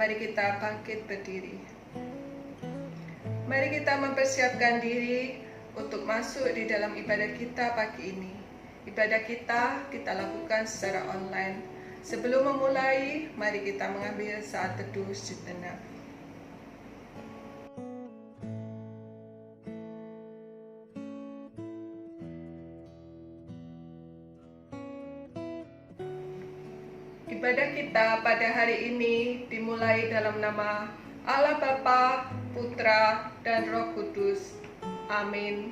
Mari kita bangkit berdiri. Mari kita mempersiapkan diri untuk masuk di dalam ibadah kita pagi ini. Ibadah kita lakukan secara online. Sebelum memulai, mari kita mengambil saat teduh sejenak. Ibadah kita pada hari ini dimulai dalam nama Allah Bapa, Putra, dan Roh Kudus. Amin.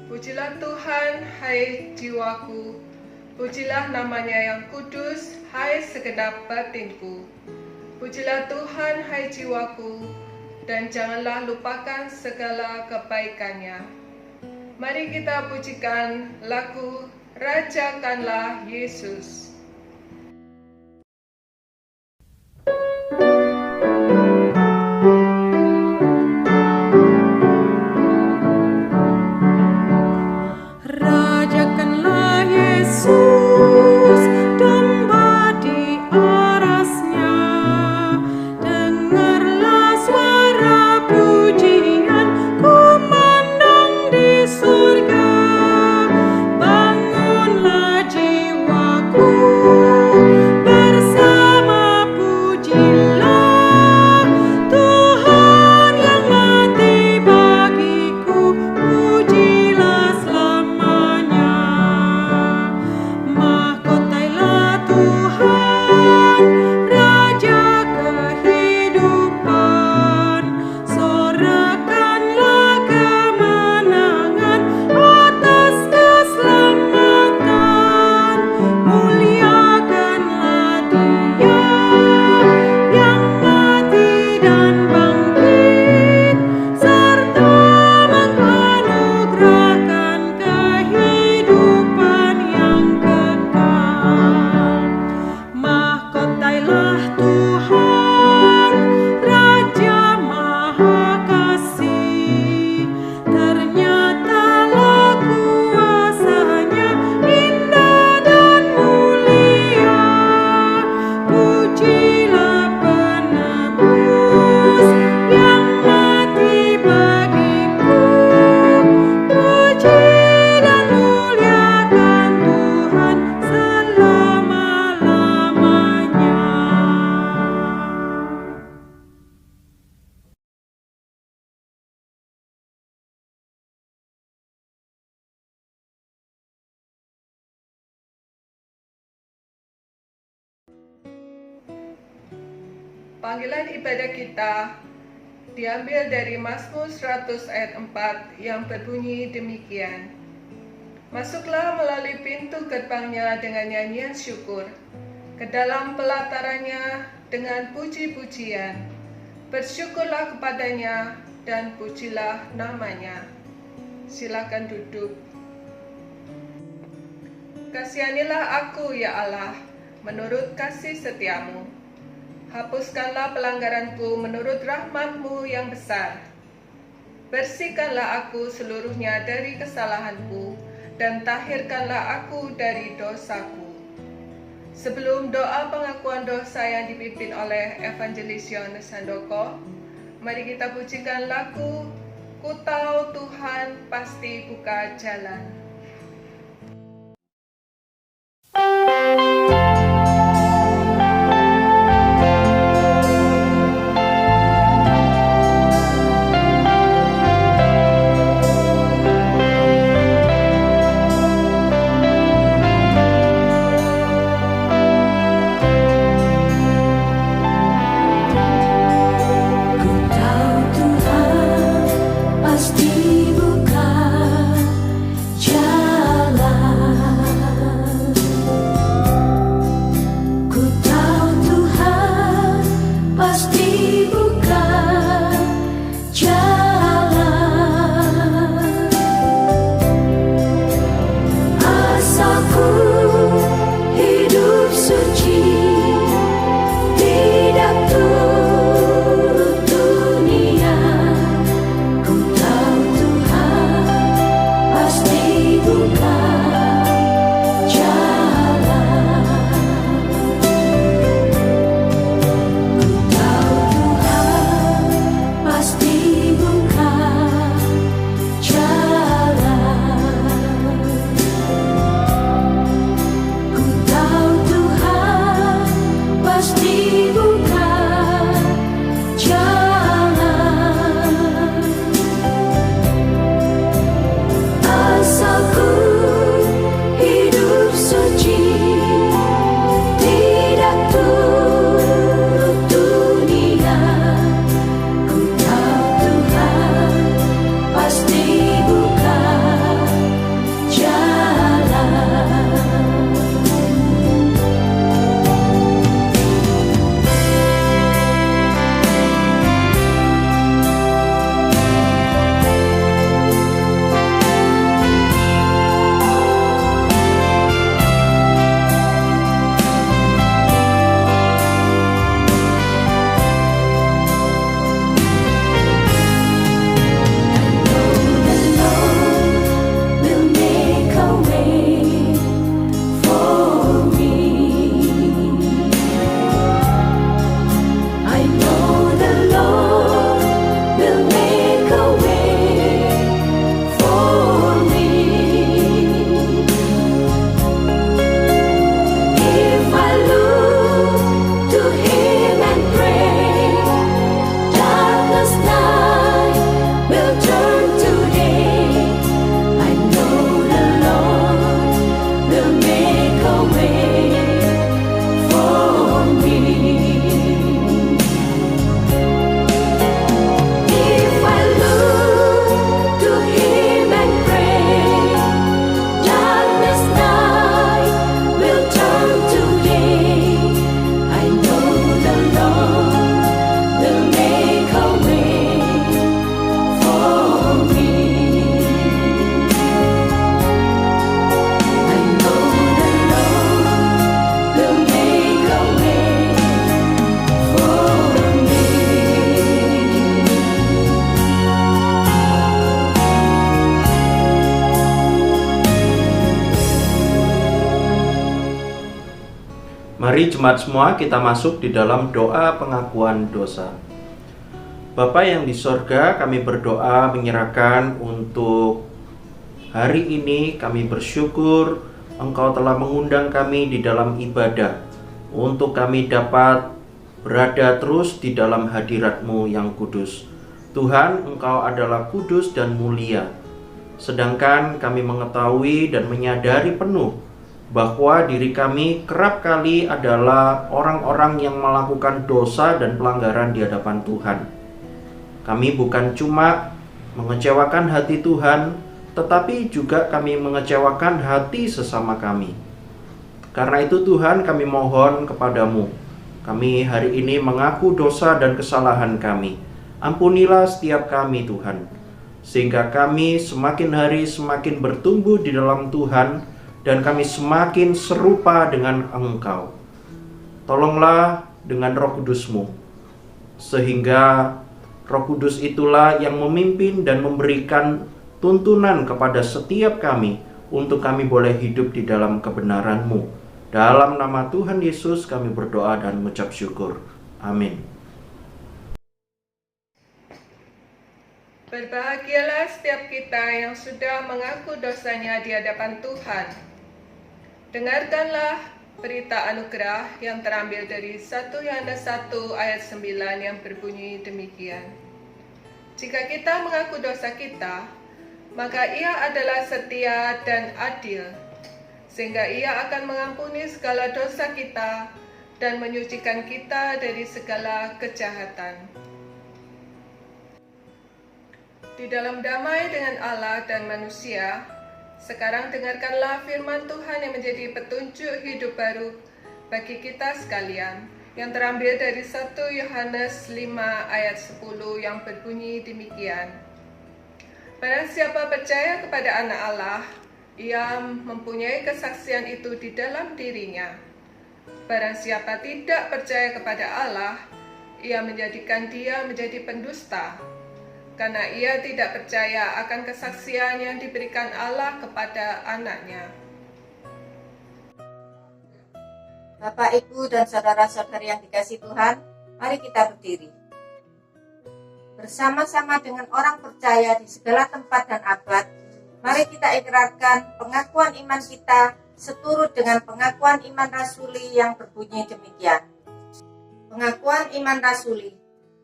Pujilah Tuhan, hai jiwaku. Pujilah namanya yang kudus, hai segenap batinku. Pujilah Tuhan, hai jiwaku, dan janganlah lupakan segala kebaikannya. Mari kita pujikan lagu Rajakanlah Yesus. Panggilan ibadah kita diambil dari Mazmur 100 ayat 4 yang berbunyi demikian. Masuklah melalui pintu gerbangnya dengan nyanyian syukur, ke dalam pelatarannya dengan puji-pujian. Bersyukurlah kepadanya dan pujilah namanya. Silakan duduk. Kasihanilah aku ya Allah, menurut kasih setiamu. Hapuskanlah pelanggaranku menurut rahmat-Mu yang besar. Bersihkanlah aku seluruhnya dari kesalahanku, dan tahirkanlah aku dari dosaku. Sebelum doa pengakuan dosa yang dipimpin oleh Evangelis Yohanes Handoko, mari kita pujikan lagu Ku Tahu Tuhan Pasti Buka Jalan. Pasti buka jalan. Mari jemaat semua kita masuk di dalam doa pengakuan dosa. Bapa yang di sorga, kami berdoa menyerahkan untuk hari ini. Kami bersyukur Engkau telah mengundang kami di dalam ibadah, untuk kami dapat berada terus di dalam hadirat-Mu yang kudus. Tuhan, Engkau adalah kudus dan mulia. Sedangkan kami mengetahui dan menyadari penuh bahwa diri kami kerap kali adalah orang-orang yang melakukan dosa dan pelanggaran di hadapan Tuhan. Kami bukan cuma mengecewakan hati Tuhan, tetapi juga kami mengecewakan hati sesama kami. Karena itu Tuhan, kami mohon kepadamu, kami hari ini mengaku dosa dan kesalahan kami. Ampunilah setiap kami Tuhan, sehingga kami semakin hari semakin bertumbuh di dalam Tuhan, dan kami semakin serupa dengan Engkau. Tolonglah dengan Roh Kudus-Mu, sehingga Roh Kudus itulah yang memimpin dan memberikan tuntunan kepada setiap kami, untuk kami boleh hidup di dalam kebenaran-Mu. Dalam nama Tuhan Yesus kami berdoa dan mengucap syukur. Amin. Berbahagialah setiap kita yang sudah mengaku dosanya di hadapan Tuhan. Dengarkanlah berita anugerah yang terambil dari 1 Yohanes 1 ayat 9 yang berbunyi demikian. Jika kita mengaku dosa kita, maka Ia adalah setia dan adil, sehingga Ia akan mengampuni segala dosa kita dan menyucikan kita dari segala kejahatan. Di dalam damai dengan Allah dan manusia, sekarang dengarkanlah firman Tuhan yang menjadi petunjuk hidup baru bagi kita sekalian, yang terambil dari 1 Yohanes 5 ayat 10 yang berbunyi demikian. Barang siapa percaya kepada Anak Allah, ia mempunyai kesaksian itu di dalam dirinya. Barang siapa tidak percaya kepada Allah, ia menjadikan dia menjadi pendusta, karena ia tidak percaya akan kesaksian yang diberikan Allah kepada Anaknya. Bapak, Ibu, dan saudara-saudari yang dikasihi Tuhan, mari kita berdiri. Bersama-sama dengan orang percaya di segala tempat dan abad, mari kita ikrarkan pengakuan iman kita seturut dengan pengakuan iman rasuli yang berbunyi demikian. Pengakuan iman rasuli.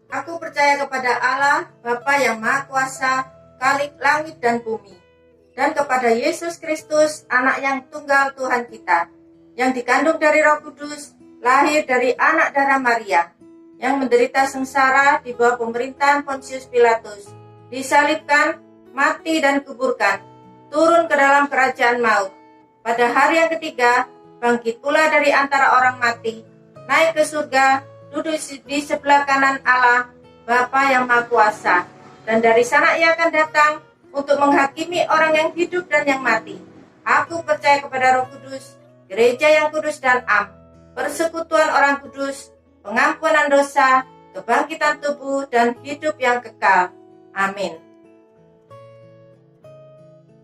Aku percaya kepada Allah, Bapa yang Maha Kuasa, Khalik langit dan bumi, dan kepada Yesus Kristus, Anak yang tunggal Tuhan kita, yang dikandung dari Roh Kudus, lahir dari anak darah Maria, yang menderita sengsara di bawah pemerintahan Pontius Pilatus, disalibkan, mati dan kuburkan, turun ke dalam kerajaan maut. Pada hari yang ketiga, bangkit pula dari antara orang mati, naik ke surga, duduk di sebelah kanan Allah, Bapa yang Maha Kuasa, dan dari sana ia akan datang untuk menghakimi orang yang hidup dan yang mati. Aku percaya kepada Roh Kudus, gereja yang kudus dan am, persekutuan orang kudus, pengampunan dosa, kebangkitan tubuh, dan hidup yang kekal. Amin.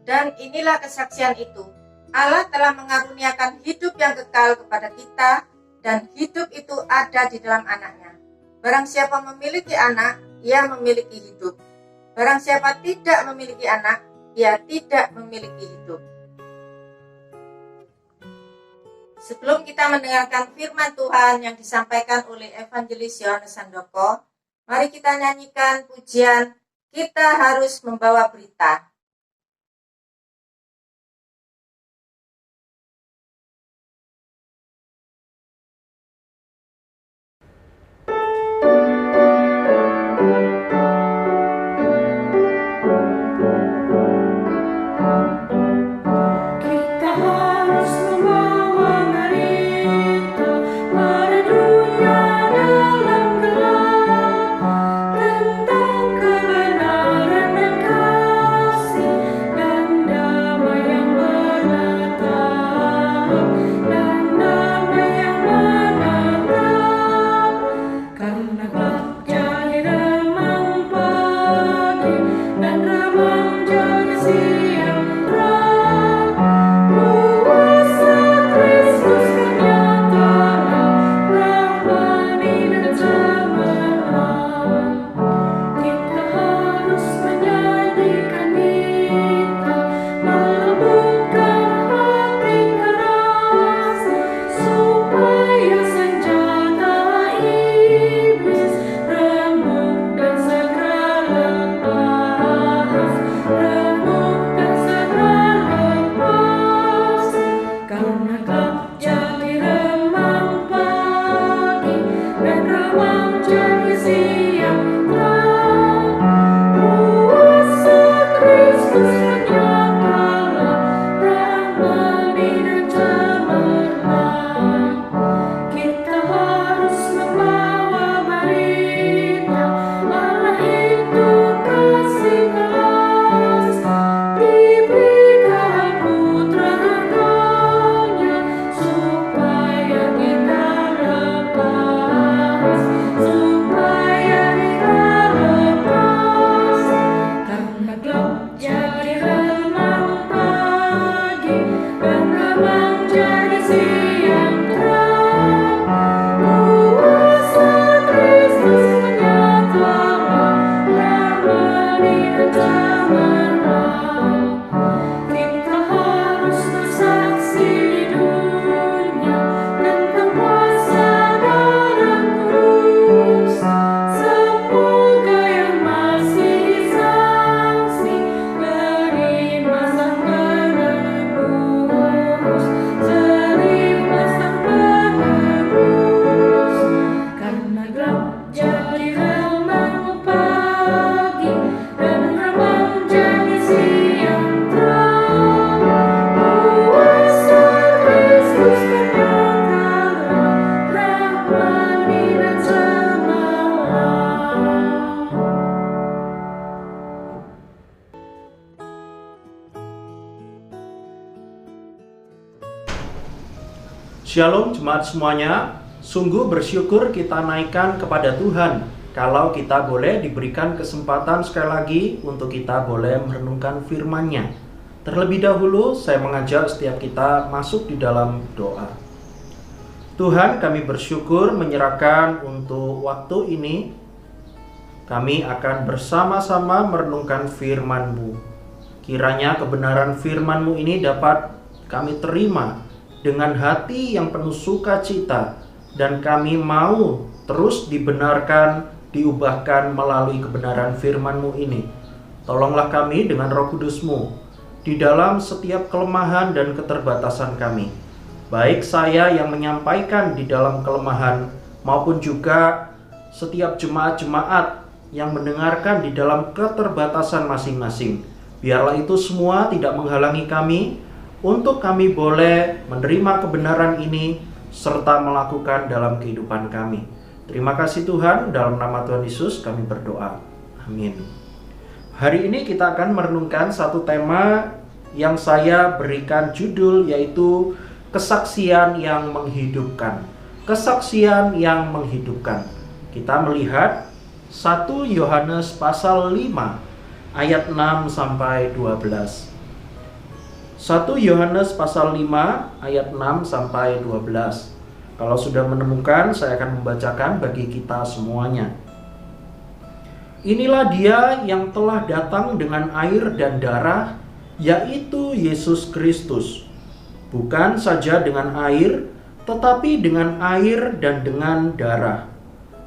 Dan inilah kesaksian itu. Allah telah mengaruniakan hidup yang kekal kepada kita, dan hidup itu ada di dalam Anaknya. Barang siapa memiliki anak, ia memiliki hidup. Barang siapa tidak memiliki anak, ia tidak memiliki hidup. Sebelum kita mendengarkan firman Tuhan yang disampaikan oleh Evangelis Yohanes Handoko, mari kita nyanyikan pujian "Kita Harus Membawa Berita". Tentang kebenaran dan kasih. Shalom jemaat semuanya, sungguh bersyukur kita naikkan kepada Tuhan kalau kita boleh diberikan kesempatan sekali lagi untuk kita boleh merenungkan firman-Nya. Terlebih dahulu saya mengajak setiap kita masuk di dalam doa. Tuhan, kami bersyukur menyerahkan untuk waktu ini. Kami akan bersama-sama merenungkan firman-Mu. Kiranya kebenaran firman-Mu ini dapat kami terima dengan hati yang penuh sukacita, dan kami mau terus dibenarkan, diubahkan melalui kebenaran firman-Mu ini. Tolonglah kami dengan Roh Kudus-Mu di dalam setiap kelemahan dan keterbatasan kami. Baik saya yang menyampaikan di dalam kelemahan, maupun juga setiap jemaat-jemaat yang mendengarkan di dalam keterbatasan masing-masing. Biarlah itu semua tidak menghalangi kami untuk kami boleh menerima kebenaran ini serta melakukan dalam kehidupan kami. Terima kasih Tuhan, dalam nama Tuhan Yesus kami berdoa. Amin. Hari ini kita akan merenungkan satu tema yang saya berikan judul, yaitu kesaksian yang menghidupkan. Kesaksian yang menghidupkan. Kita melihat 1 Yohanes pasal 5 ayat 6 sampai 12. 1 Yohanes pasal 5 ayat 6 sampai 12. Kalau sudah menemukan, saya akan membacakan bagi kita semuanya. Inilah dia yang telah datang dengan air dan darah, yaitu Yesus Kristus. Bukan saja dengan air, tetapi dengan air dan dengan darah.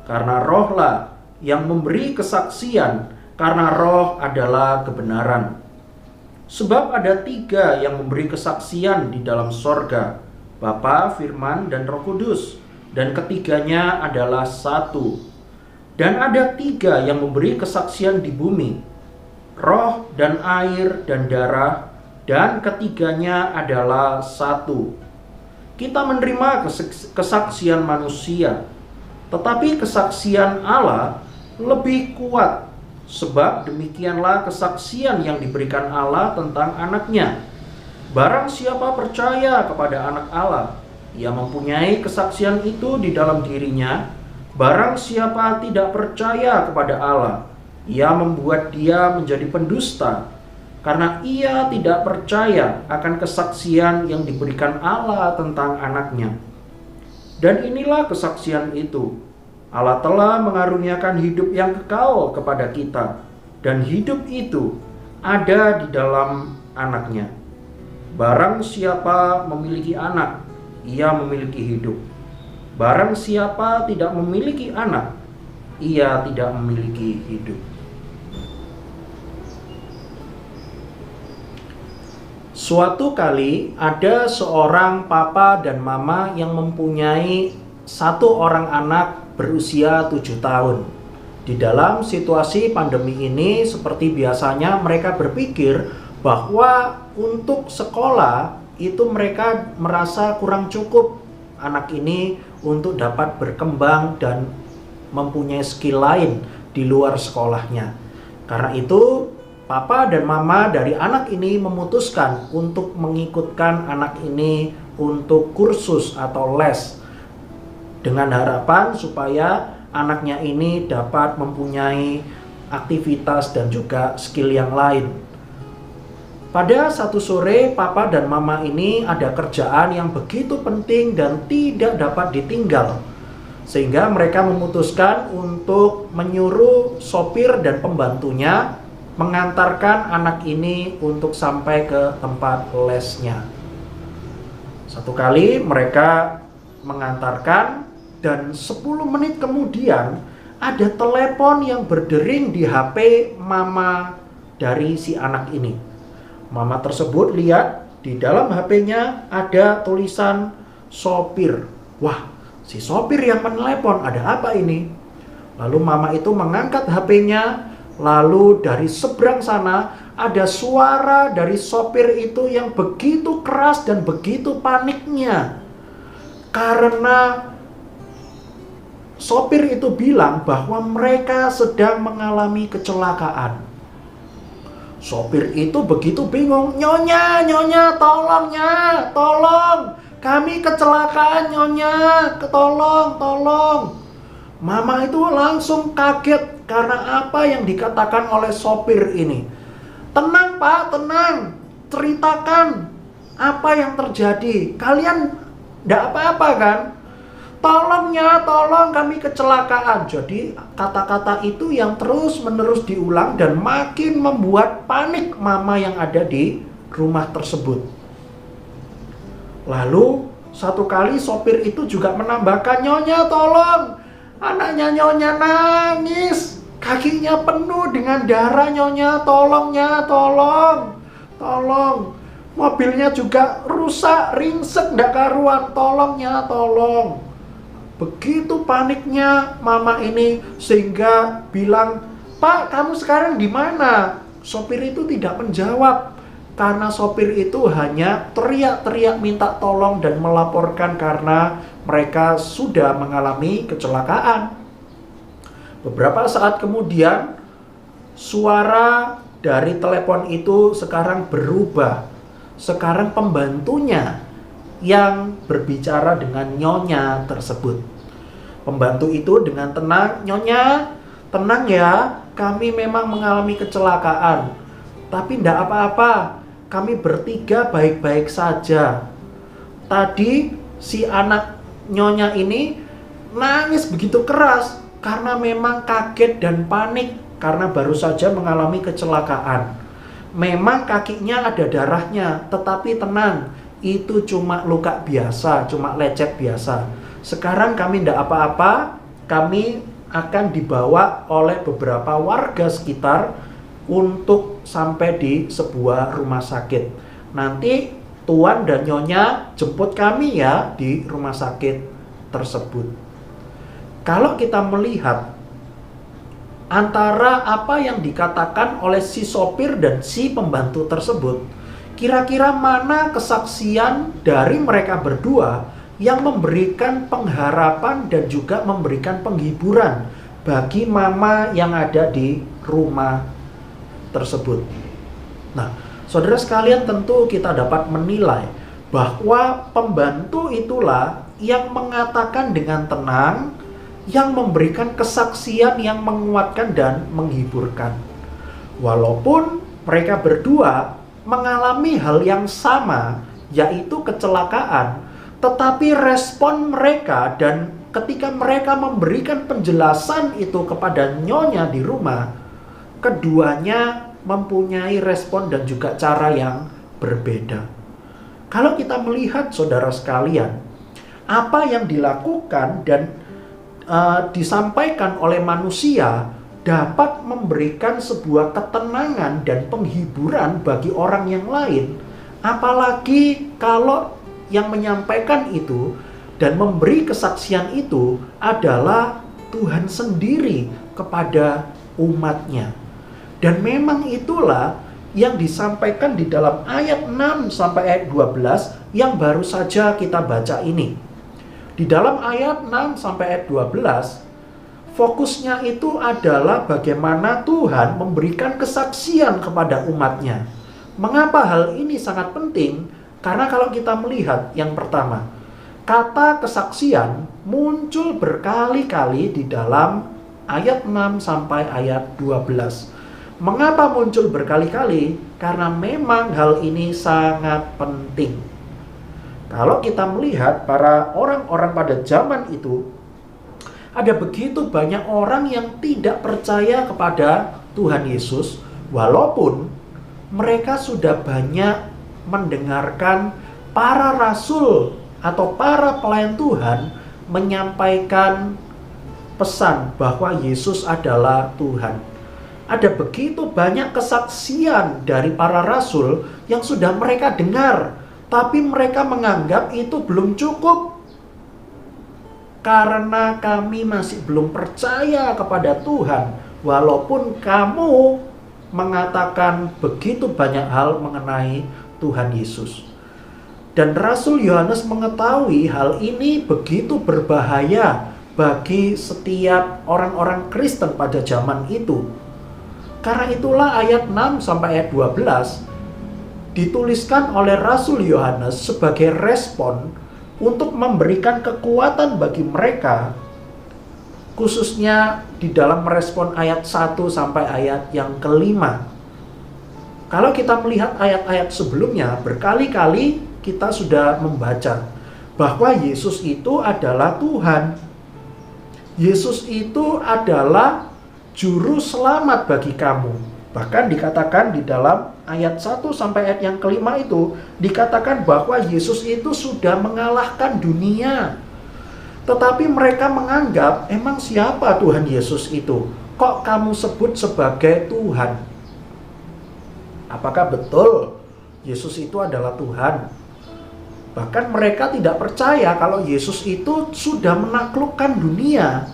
Karena Rohlah yang memberi kesaksian, karena Roh adalah kebenaran. Sebab ada 3 yang memberi kesaksian di dalam sorga, Bapa, Firman, dan Roh Kudus, dan ketiganya adalah satu. Dan ada 3 yang memberi kesaksian di bumi, Roh dan air dan darah, dan ketiganya adalah satu. Kita menerima kesaksian manusia, tetapi kesaksian Allah lebih kuat. Sebab demikianlah kesaksian yang diberikan Allah tentang anaknya. Barang siapa percaya kepada anak Allah, ia mempunyai kesaksian itu di dalam dirinya. Barang siapa tidak percaya kepada Allah, ia membuat dia menjadi pendusta, karena ia tidak percaya akan kesaksian yang diberikan Allah tentang anaknya. Dan inilah kesaksian itu: Allah telah mengaruniakan hidup yang kekal kepada kita, dan hidup itu ada di dalam anaknya. Barang siapa memiliki anak, ia memiliki hidup. Barang siapa tidak memiliki anak, ia tidak memiliki hidup. Suatu kali ada seorang papa dan mama yang mempunyai satu orang anak berusia 7 tahun. Di dalam situasi pandemi ini, seperti biasanya mereka berpikir bahwa untuk sekolah itu mereka merasa kurang cukup anak ini untuk dapat berkembang dan mempunyai skill lain di luar sekolahnya. Karena itu, papa dan mama dari anak ini memutuskan untuk mengikutkan anak ini untuk kursus atau les, dengan harapan supaya anaknya ini dapat mempunyai aktivitas dan juga skill yang lain. Pada satu sore, papa dan mama ini ada kerjaan yang begitu penting dan tidak dapat ditinggal. Sehingga mereka memutuskan untuk menyuruh sopir dan pembantunya mengantarkan anak ini untuk sampai ke tempat lesnya. Satu kali mereka mengantarkan, dan 10 menit kemudian ada telepon yang berdering di HP mama dari si anak ini. Mama tersebut lihat di dalam HP-nya ada tulisan sopir. Wah, si sopir yang menelepon, ada apa ini? Lalu mama itu mengangkat HP-nya, lalu dari seberang sana ada suara dari sopir itu yang begitu keras dan begitu paniknya. Karena sopir itu bilang bahwa mereka sedang mengalami kecelakaan. Sopir itu begitu bingung. Nyonya, tolong kami kecelakaan nyonya, tolong. Mama itu langsung kaget karena apa yang dikatakan oleh sopir ini. Tenang Pak, tenang, ceritakan apa yang terjadi. Kalian tidak apa-apa kan? Tolong kami kecelakaan. Jadi kata-kata itu yang terus-menerus diulang dan makin membuat panik mama yang ada di rumah tersebut. Lalu satu kali sopir itu juga menambahkan, nyonya tolong, anaknya nyonya nangis, kakinya penuh dengan darah nyonya, tolong. Mobilnya juga rusak, ringsek, ndak karuan, tolong. Begitu paniknya mama ini sehingga bilang, Pak, kamu sekarang di mana? Sopir itu tidak menjawab karena sopir itu hanya teriak-teriak minta tolong dan melaporkan karena mereka sudah mengalami kecelakaan. Beberapa saat kemudian suara dari telepon itu sekarang berubah. Sekarang pembantunya yang berbicara dengan nyonya tersebut. Pembantu itu dengan tenang, nyonya, tenang ya, kami memang mengalami kecelakaan. Tapi tidak apa-apa, kami bertiga baik-baik saja. Tadi si anak nyonya ini nangis begitu keras karena memang kaget dan panik karena baru saja mengalami kecelakaan. Memang kakinya ada darahnya, tetapi tenang, itu cuma luka biasa, cuma lecet biasa. Sekarang kami tidak apa-apa, kami akan dibawa oleh beberapa warga sekitar untuk sampai di sebuah rumah sakit. Nanti Tuan dan Nyonya jemput kami ya di rumah sakit tersebut. Kalau kita melihat antara apa yang dikatakan oleh si sopir dan si pembantu tersebut, kira-kira mana kesaksian dari mereka berdua yang memberikan pengharapan dan juga memberikan penghiburan bagi mama yang ada di rumah tersebut. Nah, saudara sekalian, tentu kita dapat menilai bahwa pembantu itulah yang mengatakan dengan tenang, yang memberikan kesaksian yang menguatkan dan menghiburkan. Walaupun mereka berdua mengalami hal yang sama, yaitu kecelakaan, tetapi respon mereka dan ketika mereka memberikan penjelasan itu kepada nyonya di rumah, keduanya mempunyai respon dan juga cara yang berbeda. Kalau kita melihat saudara sekalian, apa yang dilakukan dan disampaikan oleh manusia dapat memberikan sebuah ketenangan dan penghiburan bagi orang yang lain, apalagi kalau yang menyampaikan itu dan memberi kesaksian itu adalah Tuhan sendiri kepada umatnya. Dan memang itulah yang disampaikan di dalam ayat 6 sampai ayat 12 yang baru saja kita baca ini. Di dalam ayat 6 sampai ayat 12, fokusnya itu adalah bagaimana Tuhan memberikan kesaksian kepada umatnya. Mengapa hal ini sangat penting? Karena kalau kita melihat yang pertama, kata kesaksian muncul berkali-kali di dalam ayat 6 sampai ayat 12. Mengapa muncul berkali-kali? Karena memang hal ini sangat penting. Kalau kita melihat para orang-orang pada zaman itu, ada begitu banyak orang yang tidak percaya kepada Tuhan Yesus, walaupun mereka sudah banyak mendengarkan para rasul atau para pelayan Tuhan menyampaikan pesan bahwa Yesus adalah Tuhan. Ada begitu banyak kesaksian dari para rasul yang sudah mereka dengar, tapi mereka menganggap itu belum cukup. Karena kami masih belum percaya kepada Tuhan, walaupun kamu mengatakan begitu banyak hal mengenai Tuhan Yesus. Dan Rasul Yohanes mengetahui hal ini begitu berbahaya bagi setiap orang-orang Kristen pada zaman itu. Karena itulah ayat 6 sampai ayat 12 dituliskan oleh Rasul Yohanes sebagai respon untuk memberikan kekuatan bagi mereka, khususnya di dalam merespon ayat 1 sampai ayat yang kelima. Kalau kita melihat ayat-ayat sebelumnya, berkali-kali kita sudah membaca bahwa Yesus itu adalah Tuhan. Yesus itu adalah juru selamat bagi kamu. Bahkan dikatakan di dalam ayat 1 sampai ayat yang kelima itu, dikatakan bahwa Yesus itu sudah mengalahkan dunia. Tetapi mereka menganggap, emang siapa Tuhan Yesus itu? Kok kamu sebut sebagai Tuhan? Apakah betul Yesus itu adalah Tuhan? Bahkan mereka tidak percaya kalau Yesus itu sudah menaklukkan dunia.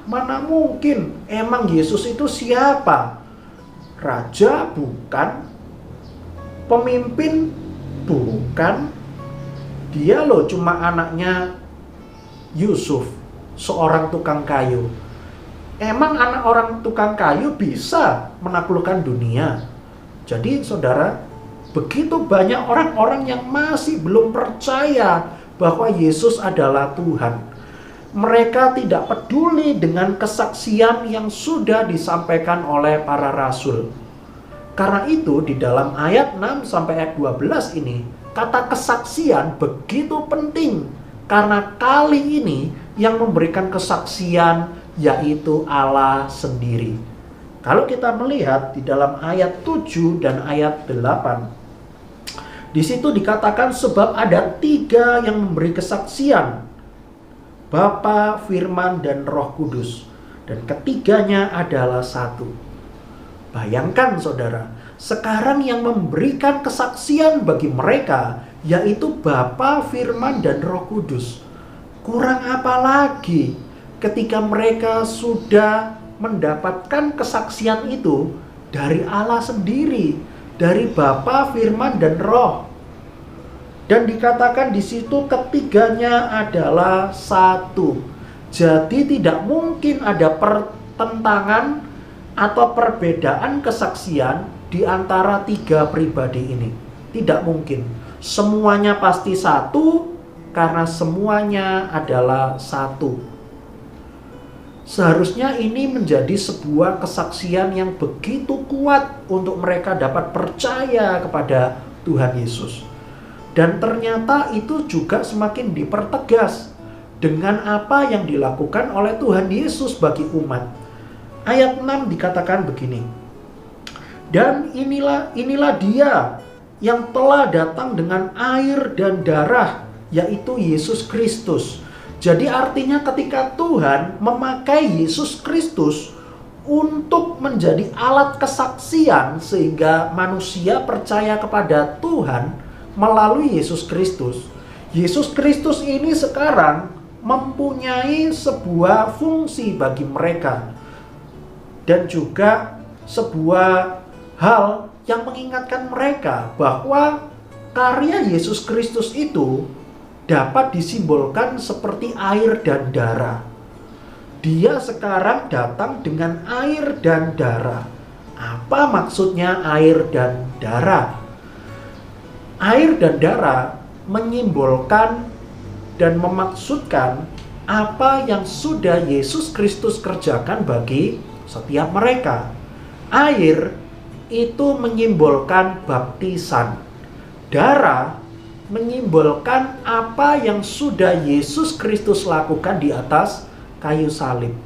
Mana mungkin? Emang Yesus itu siapa? Raja bukan, pemimpin bukan. Dia loh cuma anaknya Yusuf, seorang tukang kayu. Emang anak orang tukang kayu bisa menaklukkan dunia? Jadi saudara, begitu banyak orang-orang yang masih belum percaya bahwa Yesus adalah Tuhan. Mereka tidak peduli dengan kesaksian yang sudah disampaikan oleh para rasul. Karena itu di dalam ayat 6 sampai ayat 12 ini, kata kesaksian begitu penting. Karena kali ini yang memberikan kesaksian yaitu Allah sendiri. Kalau kita melihat di dalam ayat 7 dan ayat 8, di situ dikatakan sebab ada 3 yang memberi kesaksian, Bapa, Firman, dan Roh Kudus. Dan ketiganya adalah satu. Bayangkan saudara, sekarang yang memberikan kesaksian bagi mereka yaitu Bapa, Firman, dan Roh Kudus. Kurang apa lagi ketika mereka sudah mendapatkan kesaksian itu dari Allah sendiri, dari Bapa, Firman, dan Roh. Dan dikatakan di situ ketiganya adalah satu. Jadi tidak mungkin ada pertentangan atau perbedaan kesaksian di antara 3 pribadi ini. Tidak mungkin. Semuanya pasti satu karena semuanya adalah satu. Seharusnya ini menjadi sebuah kesaksian yang begitu kuat untuk mereka dapat percaya kepada Tuhan Yesus. Dan ternyata itu juga semakin dipertegas dengan apa yang dilakukan oleh Tuhan Yesus bagi umat. Ayat 6 dikatakan begini. Dan inilah dia yang telah datang dengan air dan darah, yaitu Yesus Kristus. Jadi artinya ketika Tuhan memakai Yesus Kristus untuk menjadi alat kesaksian sehingga manusia percaya kepada Tuhan melalui Yesus Kristus. Yesus Kristus ini sekarang mempunyai sebuah fungsi bagi mereka. Dan juga sebuah hal yang mengingatkan mereka bahwa karya Yesus Kristus itu dapat disimbolkan seperti air dan darah. Dia sekarang datang dengan air dan darah. Apa maksudnya air dan darah? Air dan darah menyimbolkan dan memaksudkan apa yang sudah Yesus Kristus kerjakan bagi setiap mereka. Air itu menyimbolkan baptisan. Darah menyimbolkan apa yang sudah Yesus Kristus lakukan di atas kayu salib.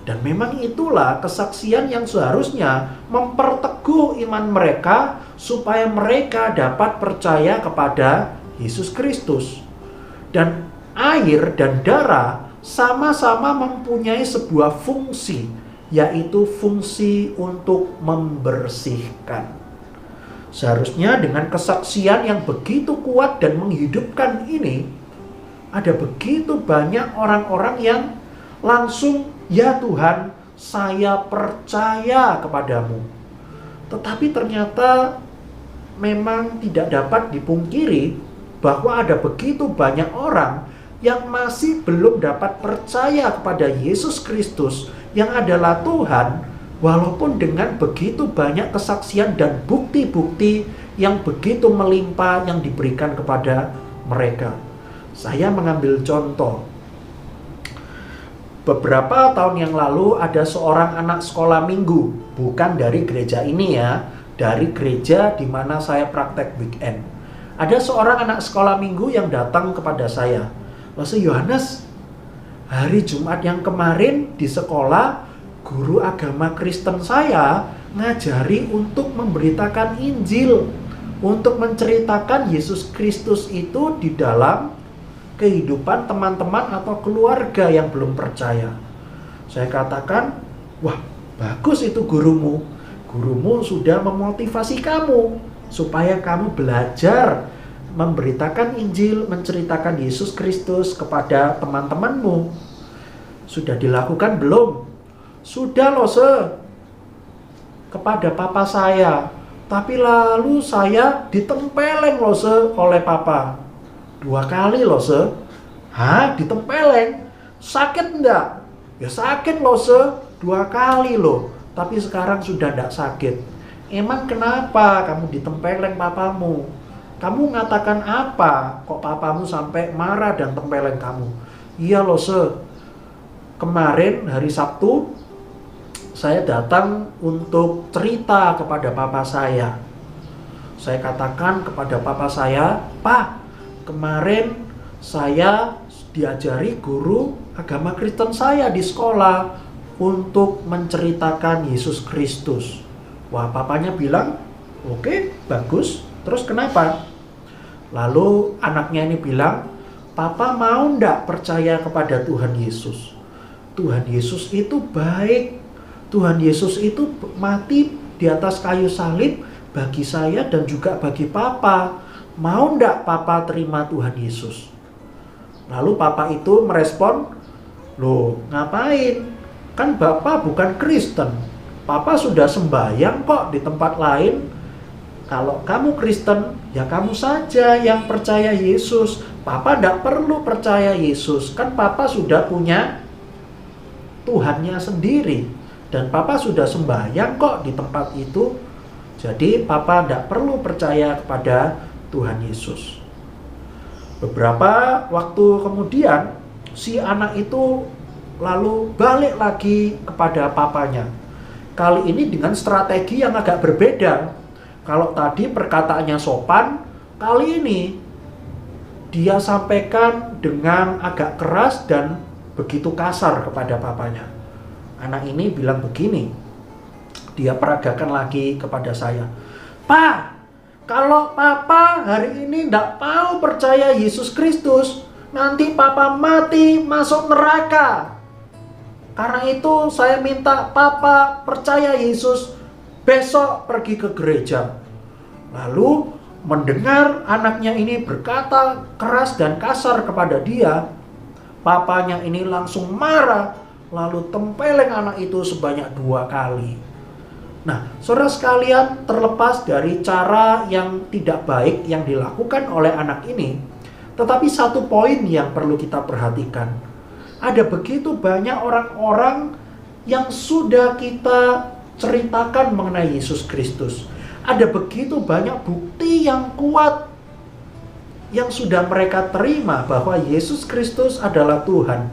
Dan memang itulah kesaksian yang seharusnya memperteguh iman mereka supaya mereka dapat percaya kepada Yesus Kristus. Dan air dan darah sama-sama mempunyai sebuah fungsi, yaitu fungsi untuk membersihkan. Seharusnya dengan kesaksian yang begitu kuat dan menghidupkan ini, ada begitu banyak orang-orang yang langsung, ya Tuhan, saya percaya kepadamu. Tetapi ternyata memang tidak dapat dipungkiri bahwa ada begitu banyak orang yang masih belum dapat percaya kepada Yesus Kristus yang adalah Tuhan, walaupun dengan begitu banyak kesaksian dan bukti-bukti yang begitu melimpah yang diberikan kepada mereka. Saya mengambil contoh. Beberapa tahun yang lalu ada seorang anak sekolah minggu, bukan dari gereja ini ya, dari gereja di mana saya praktek weekend. Ada seorang anak sekolah minggu yang datang kepada saya. Mas Yohanes, hari Jumat yang kemarin di sekolah, guru agama Kristen saya ngajari untuk memberitakan Injil, untuk menceritakan Yesus Kristus itu di dalam kehidupan teman-teman atau keluarga yang belum percaya. Saya katakan, wah bagus itu gurumu. Gurumu sudah memotivasi kamu supaya kamu belajar memberitakan Injil, menceritakan Yesus Kristus kepada teman-temanmu. Sudah dilakukan belum? Sudah loh, kepada papa saya. Tapi lalu saya ditempeleng loh, oleh papa. 2 kali loh, Hah? Ditempeleng? Sakit enggak? Ya sakit loh, 2 kali loh. Tapi sekarang sudah enggak sakit. Emang kenapa kamu ditempeleng papamu? Kamu mengatakan apa? Kok papamu sampai marah dan tempeleng kamu? Iya loh, kemarin hari Sabtu saya datang untuk cerita kepada papa saya. Saya katakan kepada papa saya, Pak, kemarin saya diajari guru agama Kristen saya di sekolah untuk menceritakan Yesus Kristus. Wah, papanya bilang, oke, bagus. Terus kenapa? Lalu anaknya ini bilang, Papa mau ndak percaya kepada Tuhan Yesus? Tuhan Yesus itu baik. Tuhan Yesus itu mati di atas kayu salib bagi saya dan juga bagi Papa. Mau ndak Papa terima Tuhan Yesus? Lalu Papa itu merespon, loh ngapain? Kan Bapak bukan Kristen. Papa sudah sembahyang kok di tempat lain. Kalau kamu Kristen, ya kamu saja yang percaya Yesus. Papa ndak perlu percaya Yesus. Kan Papa sudah punya Tuhannya sendiri. Dan Papa sudah sembahyang kok di tempat itu. Jadi Papa ndak perlu percaya kepada Tuhan Yesus. Beberapa waktu kemudian si anak itu lalu balik lagi kepada papanya. Kali ini dengan strategi yang agak berbeda. Kalau tadi perkataannya sopan, kali ini dia sampaikan dengan agak keras dan begitu kasar kepada papanya. Anak ini bilang begini, dia peragakan lagi kepada saya, Pak, kalau Papa hari ini tidak mau percaya Yesus Kristus, nanti Papa mati masuk neraka. Karena itu saya minta Papa percaya Yesus, besok pergi ke gereja. Lalu mendengar anaknya ini berkata keras dan kasar kepada dia, papanya ini langsung marah, lalu tempeleng anak itu sebanyak 2 kali. Nah, saudara sekalian, terlepas dari cara yang tidak baik yang dilakukan oleh anak ini, tetapi satu poin yang perlu kita perhatikan. Ada begitu banyak orang-orang yang sudah kita ceritakan mengenai Yesus Kristus. Ada begitu banyak bukti yang kuat yang sudah mereka terima bahwa Yesus Kristus adalah Tuhan.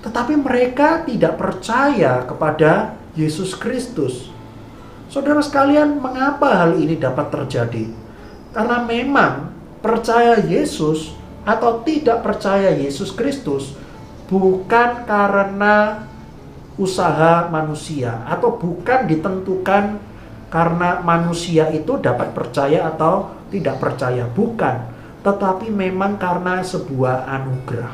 Tetapi mereka tidak percaya kepada Yesus Kristus. Saudara sekalian, mengapa hal ini dapat terjadi? Karena memang percaya Yesus atau tidak percaya Yesus Kristus bukan karena usaha manusia atau bukan ditentukan karena manusia itu dapat percaya atau tidak percaya, bukan, tetapi memang karena sebuah anugerah.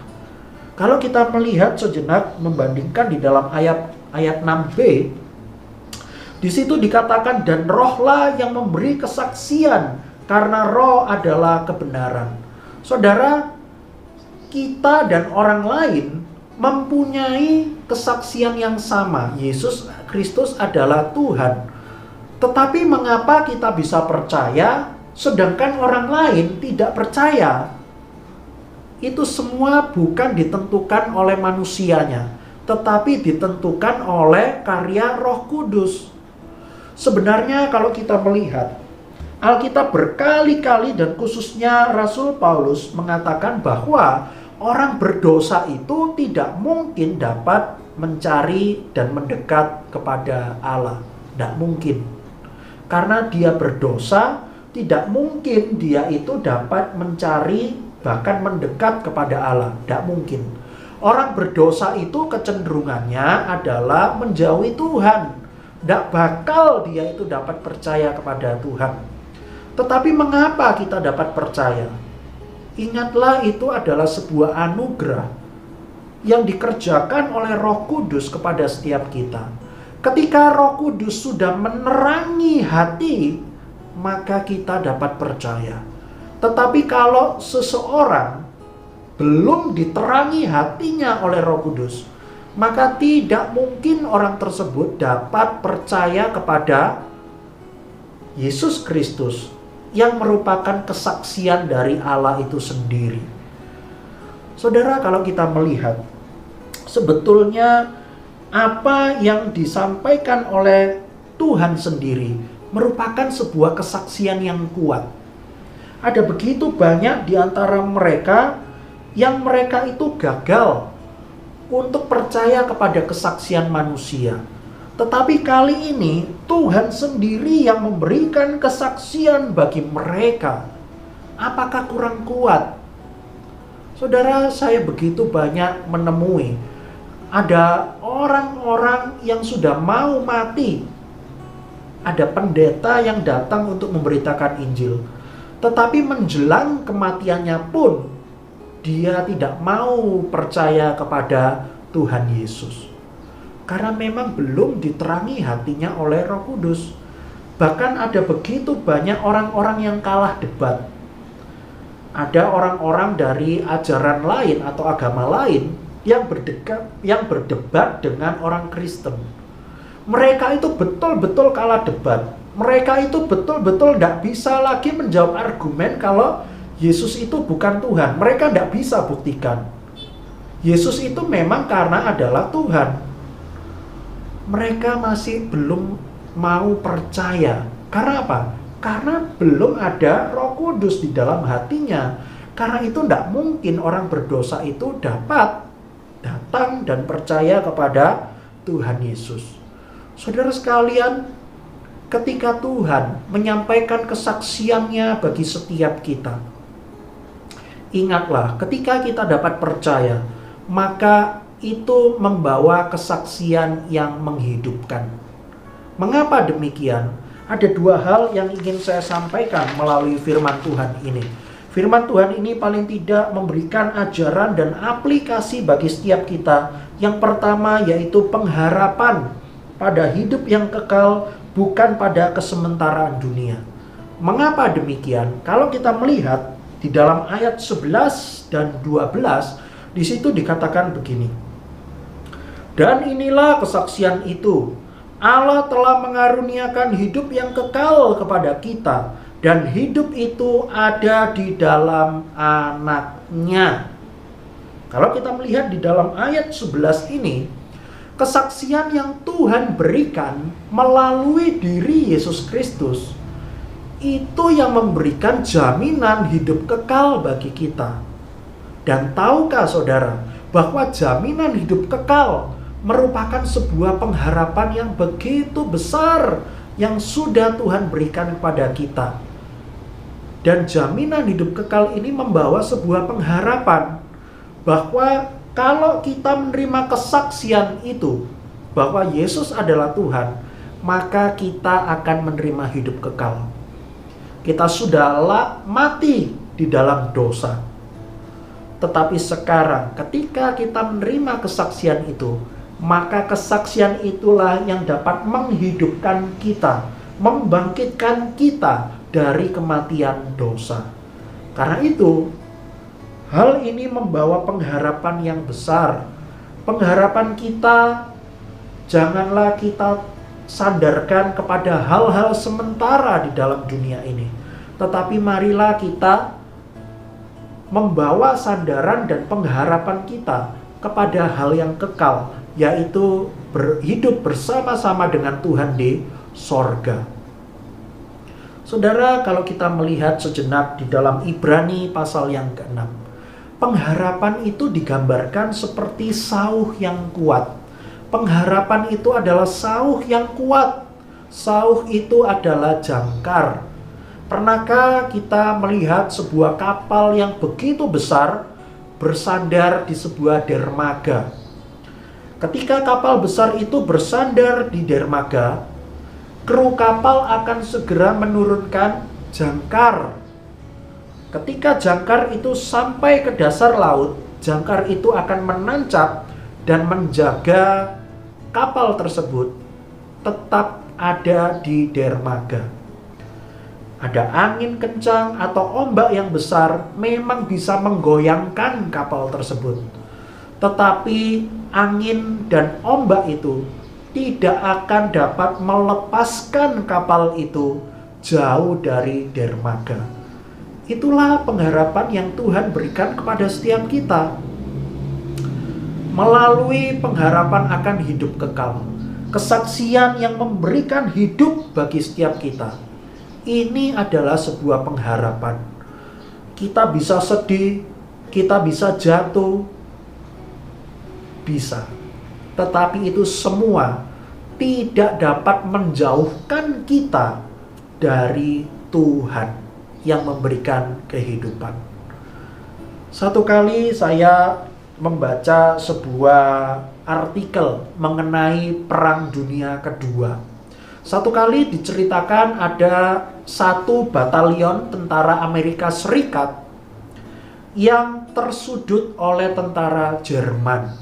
Kalau kita melihat sejenak membandingkan di dalam ayat 6b, di situ dikatakan dan rohlah yang memberi kesaksian karena roh adalah kebenaran. Saudara, kita dan orang lain mempunyai kesaksian yang sama. Yesus Kristus adalah Tuhan. Tetapi mengapa kita bisa percaya sedangkan orang lain tidak percaya? Itu semua bukan ditentukan oleh manusianya, tetapi ditentukan oleh karya Roh Kudus. Sebenarnya kalau kita melihat Alkitab berkali-kali dan khususnya Rasul Paulus mengatakan bahwa Orang berdosa itu tidak mungkin dapat mencari dan mendekat kepada Allah. Tidak mungkin. Karena dia berdosa, tidak mungkin dia itu dapat mencari bahkan mendekat kepada Allah. Tidak mungkin. Orang berdosa itu kecenderungannya adalah menjauhi Tuhan. Tidak bakal dia itu dapat percaya kepada Tuhan. Tetapi mengapa kita dapat percaya? Ingatlah, itu adalah sebuah anugerah yang dikerjakan oleh Roh Kudus kepada setiap kita. Ketika Roh Kudus sudah menerangi hati, maka kita dapat percaya. Tetapi kalau seseorang belum diterangi hatinya oleh Roh Kudus, maka tidak mungkin orang tersebut dapat percaya kepada Yesus Kristus yang merupakan kesaksian dari Allah itu sendiri. Saudara, kalau kita melihat sebetulnya apa yang disampaikan oleh Tuhan sendiri merupakan sebuah kesaksian yang kuat. Ada begitu banyak di antara mereka yang mereka itu gagal untuk percaya kepada kesaksian manusia. Tetapi kali ini Tuhan sendiri yang memberikan kesaksian bagi mereka. Apakah kurang kuat? Saudara, saya begitu banyak menemui ada orang-orang yang sudah mau mati. Ada pendeta yang datang untuk memberitakan Injil. Tetapi menjelang kematiannya pun dia tidak mau percaya kepada Tuhan Yesus. Karena memang belum diterangi hatinya oleh Roh Kudus. Bahkan ada begitu banyak orang-orang yang kalah debat. Ada orang-orang dari ajaran lain atau agama lain yang berdebat dengan orang Kristen. Mereka itu betul-betul kalah debat. Mereka itu betul-betul tidak bisa lagi menjawab argumen kalau Yesus itu bukan Tuhan. Mereka tidak bisa buktikan. Yesus itu memang karena adalah Tuhan. Mereka masih belum mau percaya. Karena apa? Karena belum ada Roh Kudus di dalam hatinya. Karena itu tidak mungkin orang berdosa itu dapat datang dan percaya kepada Tuhan Yesus. Saudara sekalian, ketika Tuhan menyampaikan kesaksiannya bagi setiap kita, ingatlah, ketika kita dapat percaya, maka itu membawa kesaksian yang menghidupkan. Mengapa demikian? Ada dua hal yang ingin saya sampaikan melalui firman Tuhan ini. Firman Tuhan ini paling tidak memberikan ajaran dan aplikasi bagi setiap kita. Yang pertama yaitu pengharapan pada hidup yang kekal, bukan pada kesementaraan dunia. Mengapa demikian? Kalau kita melihat di dalam ayat 11 dan 12, di situ dikatakan begini. Dan inilah kesaksian itu, Allah telah mengaruniakan hidup yang kekal kepada kita, dan hidup itu ada di dalam Anaknya. Kalau kita melihat di dalam ayat 11 ini, kesaksian yang Tuhan berikan melalui diri Yesus Kristus, itu yang memberikan jaminan hidup kekal bagi kita. Dan tahukah saudara, bahwa jaminan hidup kekal merupakan sebuah pengharapan yang begitu besar yang sudah Tuhan berikan kepada kita. Dan jaminan hidup kekal ini membawa sebuah pengharapan bahwa kalau kita menerima kesaksian itu bahwa Yesus adalah Tuhan, maka kita akan menerima hidup kekal. Kita sudah mati di dalam dosa. Tetapi sekarang ketika kita menerima kesaksian itu, maka kesaksian itulah yang dapat menghidupkan kita, membangkitkan kita dari kematian dosa. Karena itu, hal ini membawa pengharapan yang besar. Pengharapan kita, janganlah kita sandarkan kepada hal-hal sementara di dalam dunia ini. Tetapi marilah kita membawa sandaran dan pengharapan kita kepada hal yang kekal, yaitu hidup bersama-sama dengan Tuhan di sorga. Saudara, kalau kita melihat sejenak di dalam Ibrani pasal yang ke-6, Pengharapan itu digambarkan seperti sauh yang kuat. Pengharapan itu adalah sauh yang kuat. Sauh itu adalah jangkar. Pernahkah kita melihat sebuah kapal yang begitu besar bersandar di sebuah dermaga? Ketika kapal besar itu bersandar di dermaga, kru kapal akan segera menurunkan jangkar. Ketika jangkar itu sampai ke dasar laut, jangkar itu akan menancap dan menjaga kapal tersebut tetap ada di dermaga. Ada angin kencang atau ombak yang besar memang bisa menggoyangkan kapal tersebut. Tetapi angin dan ombak itu tidak akan dapat melepaskan kapal itu jauh dari dermaga. Itulah pengharapan yang Tuhan berikan kepada setiap kita. Melalui pengharapan akan hidup kekal, kesaksian yang memberikan hidup bagi setiap kita. Ini adalah sebuah pengharapan. Kita bisa sedih, kita bisa jatuh, bisa. Tetapi itu semua tidak dapat menjauhkan kita dari Tuhan yang memberikan kehidupan. Satu kali saya membaca sebuah artikel mengenai Perang Dunia Kedua. Satu kali diceritakan ada satu batalion tentara Amerika Serikat yang tersudut oleh tentara Jerman.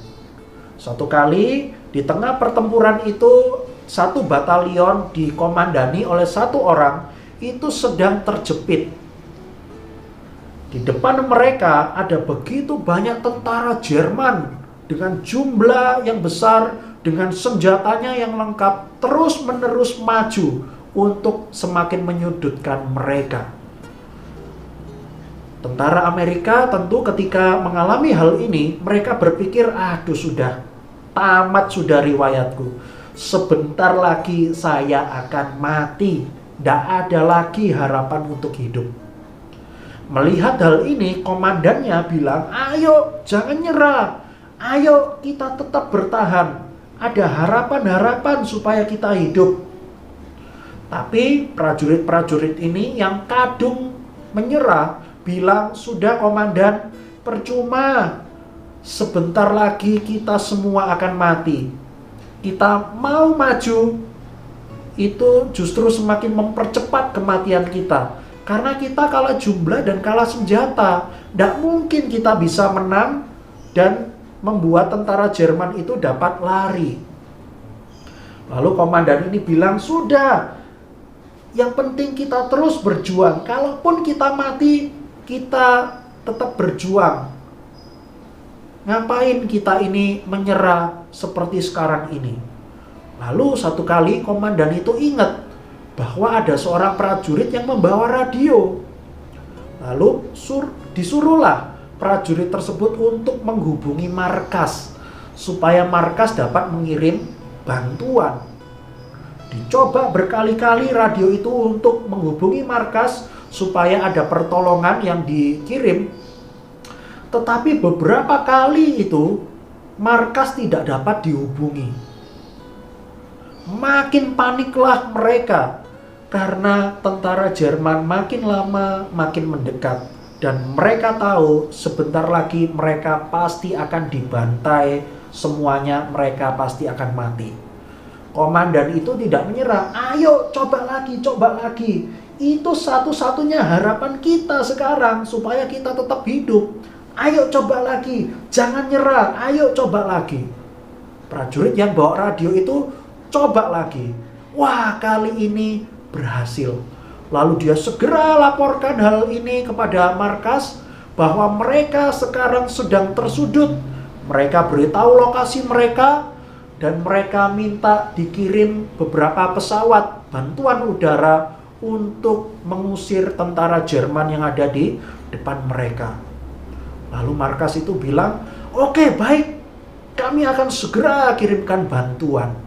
Satu kali di tengah pertempuran itu, satu batalion dikomandani oleh satu orang itu sedang terjepit. Di depan mereka ada begitu banyak tentara Jerman dengan jumlah yang besar, dengan senjatanya yang lengkap, terus-menerus maju untuk semakin menyudutkan mereka. Tentara Amerika tentu ketika mengalami hal ini, mereka berpikir, aduh sudah, tamat sudah riwayatku. Sebentar lagi saya akan mati. Tidak ada lagi harapan untuk hidup. Melihat hal ini, komandannya bilang, ayo jangan nyerah. Ayo kita tetap bertahan. Ada harapan-harapan supaya kita hidup. Tapi prajurit-prajurit ini yang kadung menyerah bilang, sudah komandan, percuma. Sebentar lagi kita semua akan mati. Kita mau maju, itu justru semakin mempercepat kematian kita. Karena kita kalah jumlah dan kalah senjata. Tidak mungkin kita bisa menang dan membuat tentara Jerman itu dapat lari. Lalu komandan ini bilang, sudah, yang penting kita terus berjuang. Kalaupun kita mati, kita tetap berjuang. Ngapain kita ini menyerah seperti sekarang ini? Lalu satu kali komandan itu ingat bahwa ada seorang prajurit yang membawa radio. Lalu disuruhlah prajurit tersebut untuk menghubungi markas supaya markas dapat mengirim bantuan. Dicoba berkali-kali radio itu untuk menghubungi markas supaya ada pertolongan yang dikirim. Tetapi beberapa kali itu markas tidak dapat dihubungi. Makin paniklah mereka karena tentara Jerman makin lama makin mendekat. Dan mereka tahu sebentar lagi mereka pasti akan dibantai, semuanya mereka pasti akan mati. Komandan itu tidak menyerah, ayo coba lagi. Itu satu-satunya harapan kita sekarang supaya kita tetap hidup. Ayo coba lagi, jangan nyerah, ayo coba lagi. Prajurit yang bawa radio itu coba lagi. Wah, kali ini berhasil. Lalu dia segera laporkan hal ini kepada markas bahwa mereka sekarang sedang tersudut. Mereka beritahu lokasi mereka dan mereka minta dikirim beberapa pesawat bantuan udara untuk mengusir tentara Jerman yang ada di depan mereka. Lalu markas itu bilang, oke, baik, kami akan segera kirimkan bantuan.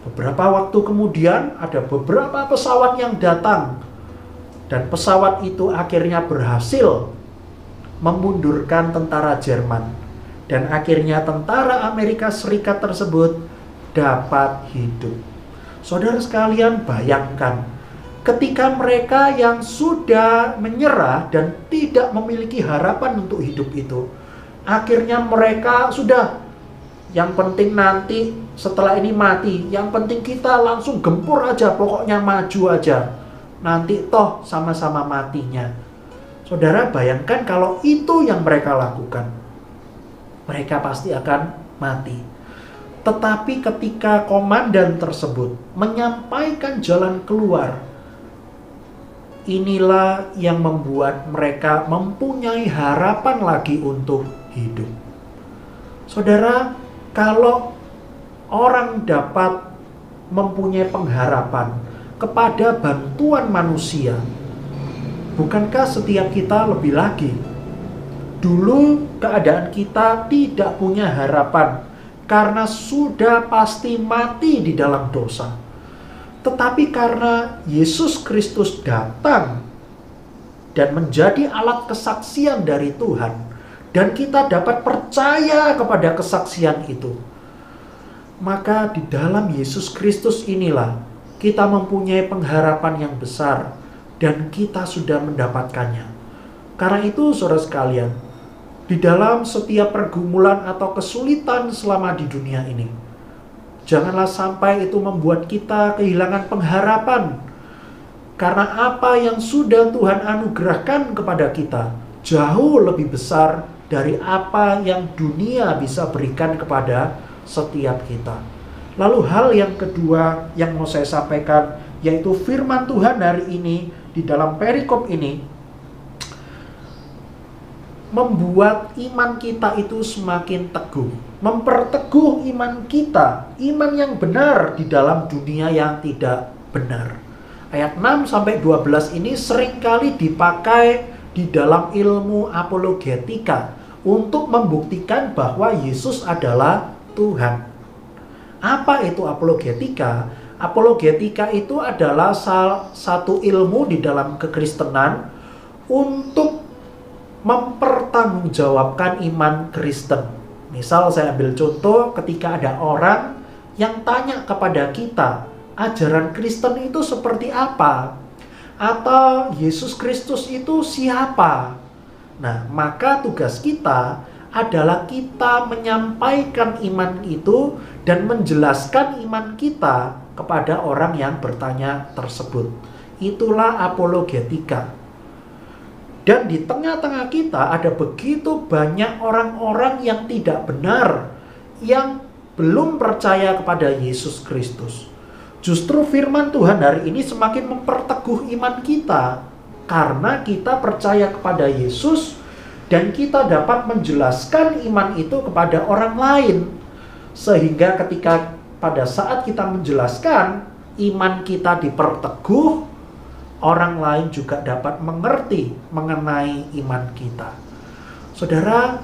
Beberapa waktu kemudian ada beberapa pesawat yang datang dan pesawat itu akhirnya berhasil memundurkan tentara Jerman. Dan akhirnya tentara Amerika Serikat tersebut dapat hidup. Saudara sekalian, bayangkan ketika mereka yang sudah menyerah dan tidak memiliki harapan untuk hidup itu, akhirnya mereka sudah, yang penting nanti setelah ini mati, yang penting kita langsung gempur aja, pokoknya maju aja, nanti toh sama-sama matinya. Saudara bayangkan kalau itu yang mereka lakukan, mereka pasti akan mati. Tetapi ketika komandan tersebut menyampaikan jalan keluar, inilah yang membuat mereka mempunyai harapan lagi untuk hidup. Saudara, kalau orang dapat mempunyai pengharapan kepada bantuan manusia, bukankah setiap kita lebih lagi? Dulu keadaan kita tidak punya harapan karena sudah pasti mati di dalam dosa. Tetapi karena Yesus Kristus datang dan menjadi alat kesaksian dari Tuhan, dan kita dapat percaya kepada kesaksian itu, maka di dalam Yesus Kristus inilah kita mempunyai pengharapan yang besar dan kita sudah mendapatkannya. Karena itu saudara sekalian, di dalam setiap pergumulan atau kesulitan selama di dunia ini, janganlah sampai itu membuat kita kehilangan pengharapan. Karena apa yang sudah Tuhan anugerahkan kepada kita jauh lebih besar dari apa yang dunia bisa berikan kepada setiap kita. Lalu hal yang kedua yang mau saya sampaikan, yaitu firman Tuhan hari ini di dalam perikop ini membuat iman kita itu semakin teguh, memperteguh iman kita, iman yang benar di dalam dunia yang tidak benar. Ayat 6-12 ini seringkali dipakai di dalam ilmu apologetika untuk membuktikan bahwa Yesus adalah Tuhan. Apa itu apologetika? Apologetika itu adalah salah satu ilmu di dalam kekristenan untuk mempertanggungjawabkan iman Kristen. Misal saya ambil contoh, ketika ada orang yang tanya kepada kita, ajaran Kristen itu seperti apa? Atau Yesus Kristus itu siapa? Nah, maka tugas kita adalah kita menyampaikan iman itu dan menjelaskan iman kita kepada orang yang bertanya tersebut. Itulah apologetika. Dan di tengah-tengah kita ada begitu banyak orang-orang yang tidak benar, yang belum percaya kepada Yesus Kristus. Justru firman Tuhan hari ini semakin memperteguh iman kita, karena kita percaya kepada Yesus dan kita dapat menjelaskan iman itu kepada orang lain. Sehingga ketika pada saat kita menjelaskan, iman kita diperteguh, orang lain juga dapat mengerti mengenai iman kita. Saudara,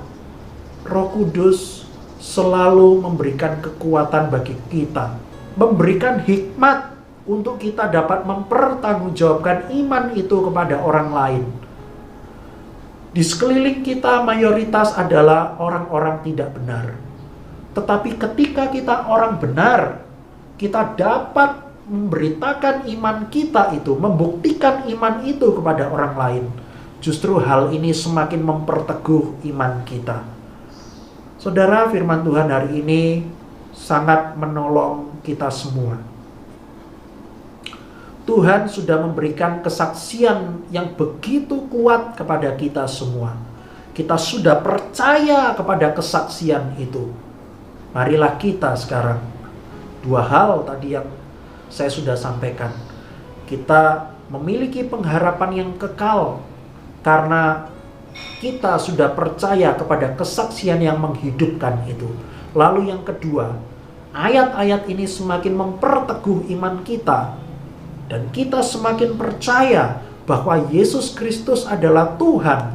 Roh Kudus selalu memberikan kekuatan bagi kita, memberikan hikmat untuk kita dapat mempertanggungjawabkan iman itu kepada orang lain. Di sekeliling kita mayoritas adalah orang-orang tidak benar. Tetapi ketika kita orang benar, kita dapat memberitakan iman kita itu, membuktikan iman itu kepada orang lain. Justru hal ini semakin memperteguh iman kita. Saudara, firman Tuhan hari ini sangat menolong kita semua. Tuhan sudah memberikan kesaksian yang begitu kuat kepada kita semua. Kita sudah percaya kepada kesaksian itu. Marilah kita sekarang, dua hal tadi yang saya sudah sampaikan. Kita memiliki pengharapan yang kekal karena kita sudah percaya kepada kesaksian yang menghidupkan itu. Lalu yang kedua, ayat-ayat ini semakin memperteguh iman kita dan kita semakin percaya bahwa Yesus Kristus adalah Tuhan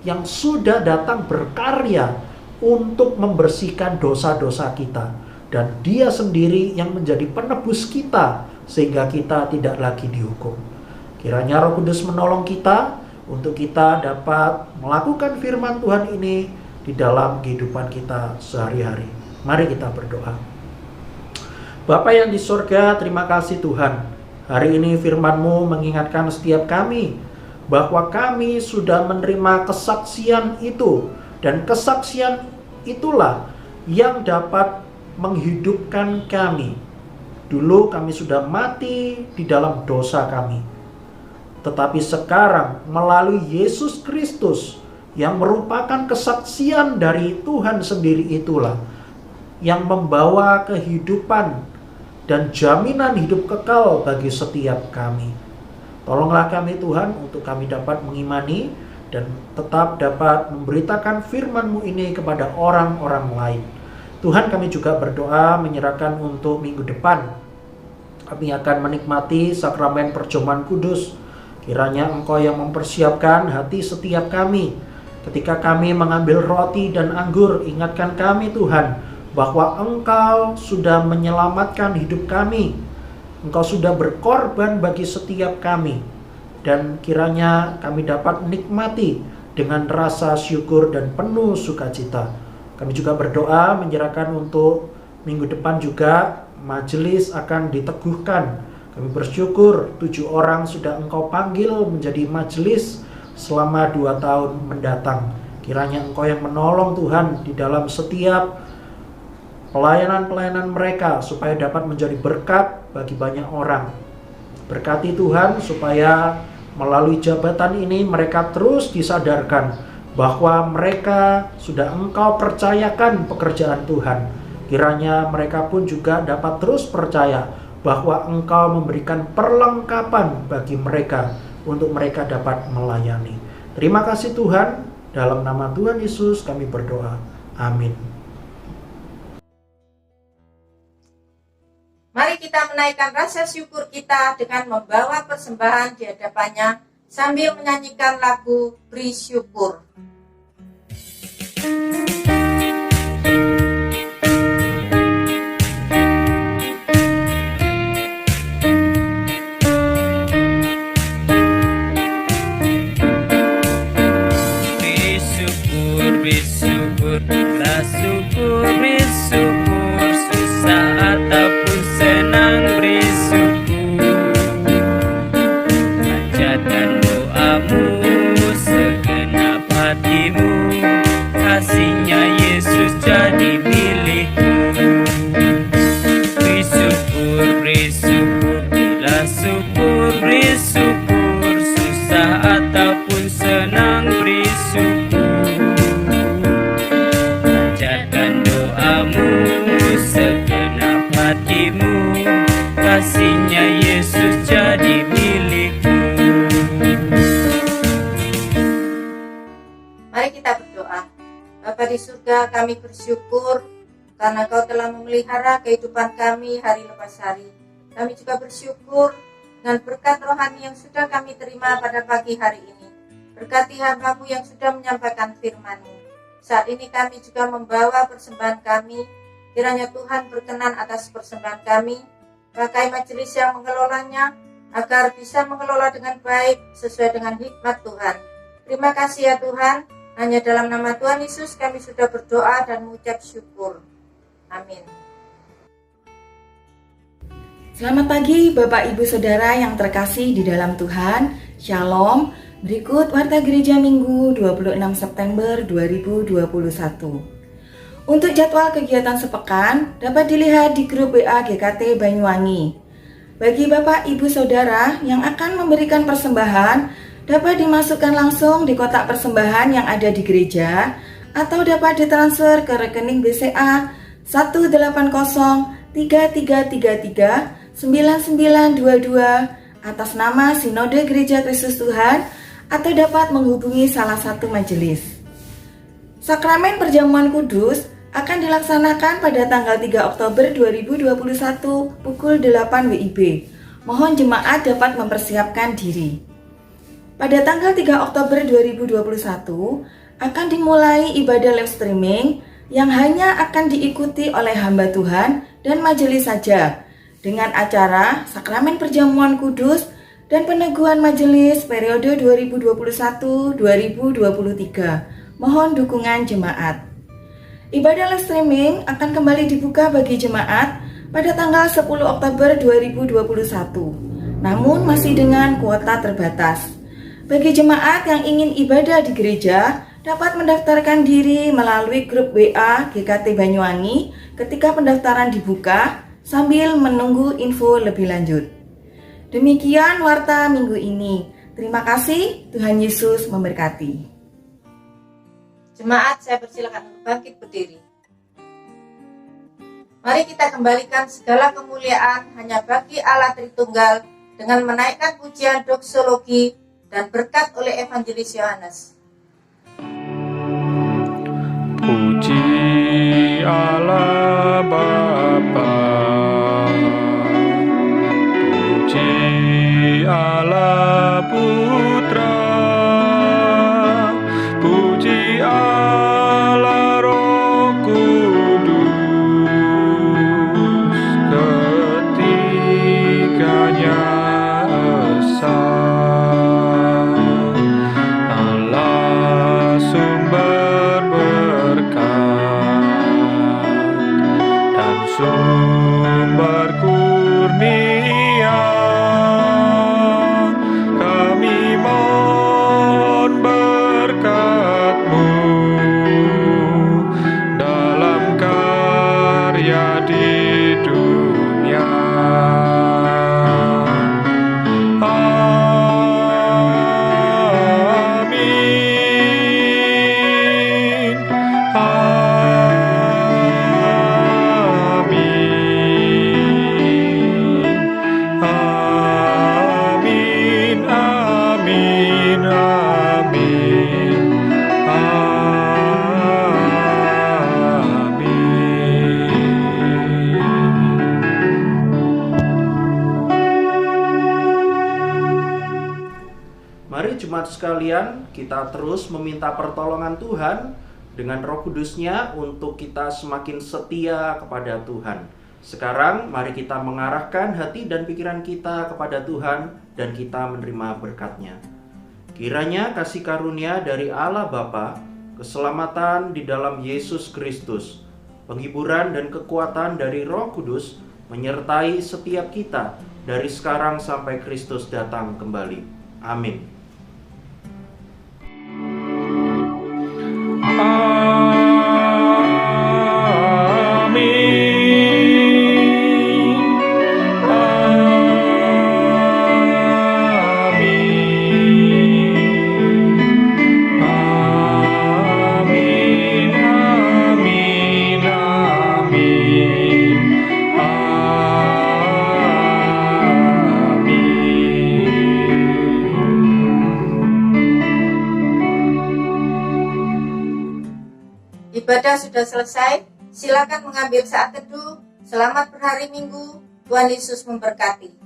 yang sudah datang berkarya untuk membersihkan dosa-dosa kita. Dan Dia sendiri yang menjadi penebus kita sehingga kita tidak lagi dihukum. Kiranya Roh Kudus menolong kita untuk kita dapat melakukan firman Tuhan ini di dalam kehidupan kita sehari-hari. Mari kita berdoa. Bapa yang di surga, terima kasih Tuhan. Hari ini firman-Mu mengingatkan setiap kami bahwa kami sudah menerima kesaksian itu, dan kesaksian itulah yang dapat menghidupkan kami. Dulu kami sudah mati di dalam dosa kami, tetapi sekarang melalui Yesus Kristus yang merupakan kesaksian dari Tuhan sendiri itulah yang membawa kehidupan dan jaminan hidup kekal bagi setiap kami. Tolonglah kami Tuhan untuk kami dapat mengimani dan tetap dapat memberitakan firman-Mu ini kepada orang-orang lain. Tuhan, kami juga berdoa menyerahkan untuk minggu depan. Kami akan menikmati sakramen perjamuan kudus. Kiranya Engkau yang mempersiapkan hati setiap kami. Ketika kami mengambil roti dan anggur, ingatkan kami Tuhan bahwa Engkau sudah menyelamatkan hidup kami. Engkau sudah berkorban bagi setiap kami. Dan kiranya kami dapat menikmati dengan rasa syukur dan penuh sukacita. Kami juga berdoa menyerahkan untuk minggu depan juga majelis akan diteguhkan. Kami bersyukur 7 orang sudah Engkau panggil menjadi majelis selama 2 tahun mendatang. Kiranya Engkau yang menolong Tuhan di dalam setiap pelayanan-pelayanan mereka supaya dapat menjadi berkat bagi banyak orang. Berkati Tuhan supaya melalui jabatan ini mereka terus disadarkan bahwa mereka sudah Engkau percayakan pekerjaan Tuhan. Kiranya mereka pun juga dapat terus percaya bahwa Engkau memberikan perlengkapan bagi mereka untuk mereka dapat melayani. Terima kasih Tuhan, dalam nama Tuhan Yesus kami berdoa. Amin. Mari kita menaikkan rasa syukur kita dengan membawa persembahan di hadapannya sambil menyanyikan lagu Beri Syukur. Bersyukur, susah ataupun senang bersyukur. Panjatkan doamu, segenap hatimu, kasihnya Yesus jadi milikmu. Bersyukur, bila syukur, bersyukur, susah ataupun senang bersyukur. Segenap hatimu, kasihnya Yesus jadi milikmu. Mari kita berdoa. Bapa di surga, kami bersyukur karena Kau telah memelihara kehidupan kami hari lepas hari. Kami juga bersyukur dengan berkat rohani yang sudah kami terima pada pagi hari ini. Berkati hamba-Mu yang sudah menyampaikan firman-Mu. Saat ini kami juga membawa persembahan kami. Kiranya Tuhan berkenan atas persembahan kami, pakai majelis yang mengelolanya, agar bisa mengelola dengan baik sesuai dengan hikmat Tuhan. Terima kasih ya Tuhan, hanya dalam nama Tuhan Yesus kami sudah berdoa dan mengucap syukur. Amin. Selamat pagi Bapak Ibu Saudara yang terkasih di dalam Tuhan. Shalom. Berikut Warta Gereja Minggu 26 September 2021. Untuk jadwal kegiatan sepekan dapat dilihat di grup WA GKT Banyuwangi. Bagi Bapak Ibu Saudara yang akan memberikan persembahan, dapat dimasukkan langsung di kotak persembahan yang ada di gereja atau dapat ditransfer ke rekening BCA 18033339922 atas nama Sinode Gereja Kristus Tuhan atau dapat menghubungi salah satu majelis. Sakramen Perjamuan Kudus akan dilaksanakan pada tanggal 3 Oktober 2021 pukul 8 WIB. Mohon jemaat dapat mempersiapkan diri. Pada tanggal 3 Oktober 2021 akan dimulai ibadah live streaming yang hanya akan diikuti oleh hamba Tuhan dan majelis saja dengan acara Sakramen Perjamuan Kudus dan peneguhan majelis periode 2021-2023. Mohon dukungan jemaat. Ibadah live streaming akan kembali dibuka bagi jemaat pada tanggal 10 Oktober 2021, namun masih dengan kuota terbatas. Bagi jemaat yang ingin ibadah di gereja, dapat mendaftarkan diri melalui grup WA GKT Banyuwangi ketika pendaftaran dibuka sambil menunggu info lebih lanjut. Demikian warta minggu ini. Terima kasih, Tuhan Yesus memberkati. Jemaat, saya persilakan untuk bangkit berdiri. Mari kita kembalikan segala kemuliaan hanya bagi Allah Tritunggal dengan menaikkan pujian doksologi dan berkat oleh Evangelis Yohanes. Puji Allah Bapa, puji Allah Putra, puji Allah Roh Kudus, ketiganya esa. Allah sumber berkat dan sumber kurnia, kami mohon berkat-Mu dalam karya di dunia. Amin. Amin. Amin. Amin. Amin. Mari jemaat sekalian, kita terus meminta pertolongan Tuhan dengan Roh Kudus-Nya untuk kita semakin setia kepada Tuhan. Sekarang mari kita mengarahkan hati dan pikiran kita kepada Tuhan dan kita menerima berkat-Nya. Kiranya kasih karunia dari Allah Bapa, keselamatan di dalam Yesus Kristus, penghiburan dan kekuatan dari Roh Kudus menyertai setiap kita dari sekarang sampai Kristus datang kembali. Amin. Ibadah sudah selesai, silakan mengambil saat teduh. Selamat berhari Minggu, Tuhan Yesus memberkati.